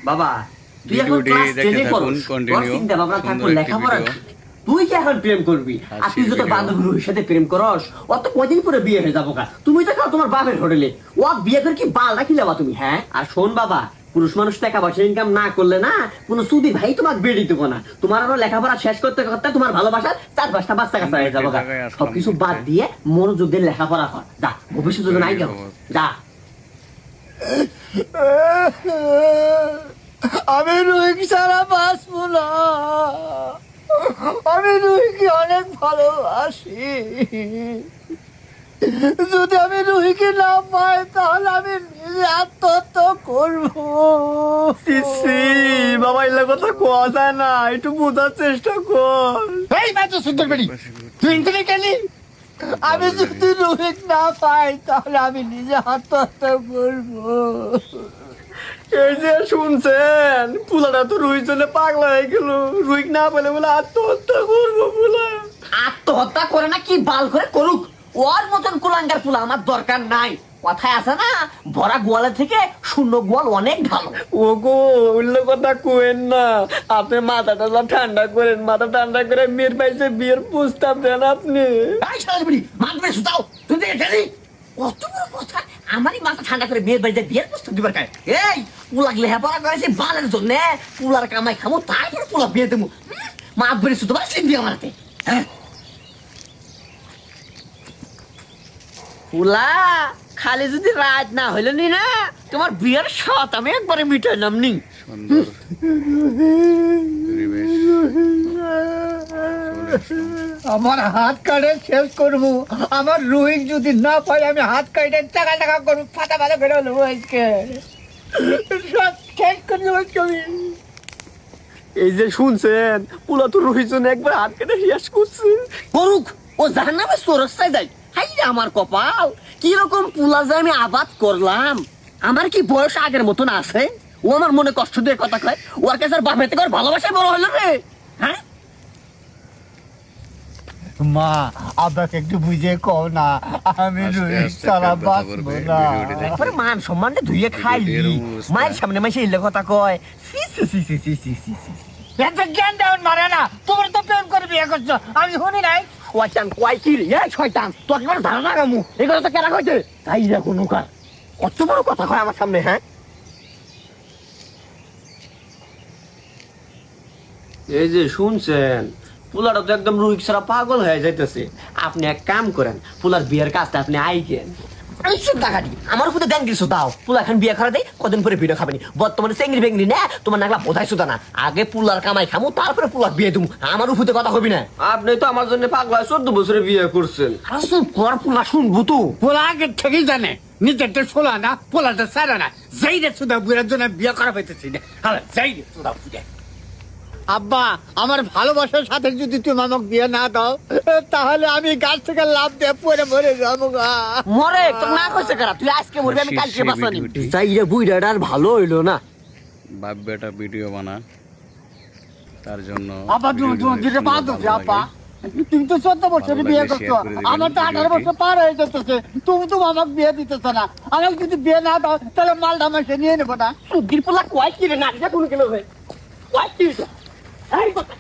বাবা তুই এখন ক্লাস 10 এ পড়ছ, তোর চিন্তা ভাবনা থাকো লেখাপড়া। তুই কি এখন প্রেম করবি? আর তুই যদি বান্ধবীর সাথে প্রেম করস, অত কদিন পরে বিয়ে হয়ে যাবো। তুমি তো খাও তোমার বাপের হোটেলে, ও বিয়ে করে কি বাল রাখি যাবা তুমি? হ্যাঁ, আর শোন বাবা, পুরুষ মানুষ টাকা পয়সা ইনকাম না করলে না কোনো সুদি ভাই তোমাকে বেড়ে দেবো না। তোমার আরো লেখাপড়া শেষ করতে করতে তোমার ভালোবাসা 4-5টা বাচ্চা কাচ্চা হয়ে যাবো। সবকিছু বাদ দিয়ে মনোযোগ দিয়ে লেখাপড়া কর, যা ভবিষ্যৎ যদি নাই যাও যা। আমি রুহি ছাড়া বাঁচবো না। আমি রুহিকে অনেক ভালোবাসি। যদি আমি রুহিকে না পাই তাহলে আমি নিজে আত্মহত্যা করবো। বাবা এগুলো কথা কোয়া যায় না, একটু বোঝার চেষ্টা কর। এই বাচ্চা সুন্দর বেড়ি, তুই ইন্টারনে গেলি? আমি যদি রুহিক না পাই তাহলে আমি নিজে আত্মহত্যা করবো। এই যে শুনছেন, পুলাটা তো রুহির জন্য পাগলা হয়ে গেল। রুহিক না পেলে বলে আত্মহত্যা করবো। পুলা আত্মহত্যা করে না কি বাল করে করুক, ওর মতন কুলাঙ্গার পুলা আমার দরকার নাই। কথায় আছে না, ভরা গোয়ালের থেকে শূন্য গোয়াল অনেক ভালো। ও গো, অন্য কথা কোয়েন না, আপনি মাথাটা ঠান্ডা করেন। মাথা ঠান্ডা করে মেয়ের পাইছে বিয়ের প্রস্তাব দেন আপনি। কত বড় কথা, আমারই মাথা ঠান্ডা করে মেয়ের বাড়িতে বিয়ের প্রস্তাব দিবার কায়। এই পুলাক লেহাপড়া করেছে বালের জন্য, পুলার কামাই খামো তারপরে পুলা বিয়ে দেবো। মাত বেড়ে শুধু চিন্তি আমারতে। হ্যাঁ পুলা খালি যদি রাত না হইল নি না, তোমার বিয়ের সাথ আমি একবারে মিটাইলাম নি। আমার হাত কাটে শেষ করবো। আমার রুহিক যদি না পাই আমি হাত কাটে টাকা টাকা করবো, ফাটা ফাটা করে নেবো। আজকে সব শেষ করে দেবো আমি। এই যে শুনছেন, পুলা তো রুহির জন্য একবার হাত কেটে শেষ করছে। করুক, ও জাহান্নামে চোরস্তায় যায়। হাই রে আমার কপাল, কি রকম পুলা যে আমি আবাদ করলাম। আমার কি বয়স আগের মতন আছে? ও আমার মনে কষ্ট দিয়ে কথা কয়, ওর কাছে বাপের থেকে ভালোবাসায় বড় হলো রে। হ্যাঁ মা, আব্বাকে একটু বুঝে কও না, আমি রুহিক ছাড়া বাঁচবো না। একবারে মান সম্মানটা ধুইয়ে খাইলি, মায়ের সামনে মাসে এলে কথা কয়। সি সি সি সি সি সি সি সি। এত জ্ঞান দেওয়ান মারে না। তোমার তো প্রেম করে বিয়ে করছো, আমি শুনি নাই। শয়তান কয় কি রে? এই শয়তান, তোর কি ধারণা গামু এই কথা তো কেনা কইছে? তাই দেখো নুকার কত বড় কথা কয় আমার সামনে। হ্যাঁ এই যে শুনছেন, পুলাটা তো একদম রুহিক ছাড়া পাগল হয়ে যাইতেছে। আপনি এক কাম করেন, পুলার বিয়ের কাজটা আপনি আইকেন। আমার উপরে দেন কিছু দাও, পুলা এখন বিয়ে করা দেয়, কদিন পরে ভিডিও খাবেনি। বর্তমানে চেঙ্গি বেঙ্গি না, তোমার নাগলা বোঝাই শুধু না। আগে পুলার কামাই খামু, তারপরে পুলার বিয়ে দেবো। আমার উপরে কথা হবি না। আপনি তো আমার জন্য পাগলা 14 বছরে বিয়ে করছেন। কর পুলা শুনবো তো। পোলা আগে থেকেই জানে নিজেরটা শোলা না, পোলাটা সারা না। যাই রে সুদা বুড়ার জন্য বিয়ে করা পাইতেছি না। যাই রে সুদা বুড়া। আব্বা, আমার ভালোবাসার সাথে যদি তুমি আমাকে বিয়ে না দাও তাহলে আমি গাছ থেকে লাভ দিয়ে পরে মরে যাবো। মরে তো না কইছে কারা, তুই আজকে মরবি আমি কালকে বাঁচানি। যাই রে বুইড়াটা আর ভালো হইলো না। বাপ বেটা ভিডিও বানা, তার জন্য আব্বা তুমি যেটা বাদ দাও। আব্বা তুমি তো 14 বছরে বিয়ে করছো, আমার তো 18 বছর পার হয়ে যেতেছে। তুমি তো আমাকে বিয়ে দিতেছ না। আমাকে যদি বিয়ে না দাও তাহলে মালটা আমার সে নিয়ে নেবো না। সুধীর পোলা কয় কি রে, না কোনো কেন কয় কি এই কথা